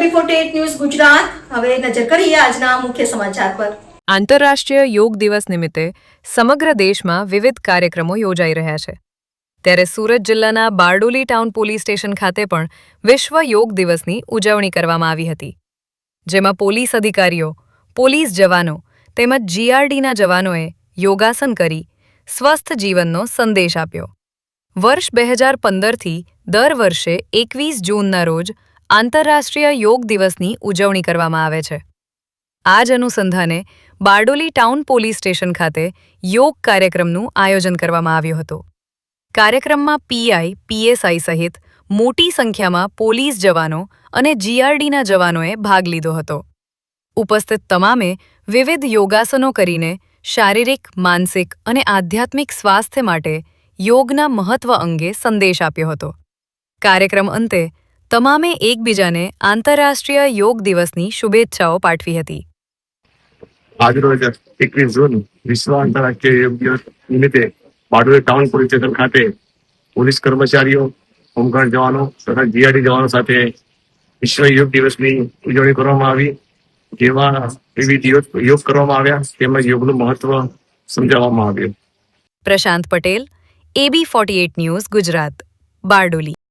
AB48 news Gujarat હવે નજર કરીએ આજના મુખ્ય સમાચાર પર। આંતરરાષ્ટ્રીય યોગ દિવસ નિમિત્તે સમગ્ર દેશમાં વિવિધ કાર્યક્રમો યોજાઈ રહ્યા છે। ત્યારે સુરત જિલ્લાના બારડોલી ટાઉન પોલીસ સ્ટેશન ખાતે પણ વિશ્વ યોગ દિવસની ઉજવણી કરવામાં આવી હતી, જેમાં પોલીસ અધિકારીઓ, પોલીસ જવાનો તેમજ જીઆરડીના જવાનોએ યોગાસન કરી સ્વસ્થ જીવનનો સંદેશ આપ્યો। વર્ષ 2015થી દર વર્ષે 21 જૂનના રોજ આંતરરાષ્ટ્રીય યોગ દિવસની ઉજવણી કરવામાં આવે છે। આ જ અનુસંધાને બારડોલી ટાઉન પોલીસ સ્ટેશન ખાતે યોગ કાર્યક્રમનું આયોજન કરવામાં આવ્યું હતું। કાર્યક્રમમાં પીઆઈ, પીએસઆઈ સહિત મોટી સંખ્યામાં પોલીસ જવાનો અને જીઆરડીના જવાનોએ ભાગ લીધો હતો। ઉપસ્થિત તમામે વિવિધ યોગાસનો કરીને શારીરિક, માનસિક અને આધ્યાત્મિક સ્વાસ્થ્ય માટે યોગના મહત્વ અંગે સંદેશ આપ્યો હતો। કાર્યક્રમ અંતે તમામે એકબીજાને આંતરરાષ્ટ્રીય યોગ દિવસની શુભેચ્છાઓ પાઠવી હતી। આજરોજ 21 જૂન વિશ્વ આંતરરાષ્ટ્રીય યોગ દિવસ નિમિત્તે બારડોલી ટાઉન પોલીસ સ્ટેશન ખાતે પોલીસ કર્મચારીઓ, હોમગાર્ડ જવાનો તથા જીઆરડી જવાનો સાથે વિશ્વ યોગ દિવસની ઉજવણી કરવામાં આવી, જેમાં વિવિધ યોગ કરવામાં આવ્યા તેમજ યોગનું મહત્વ સમજાવવામાં આવ્યું। પ્રશાંત પટેલ, AB48 ન્યૂઝ ગુજરાત, બારડોલી।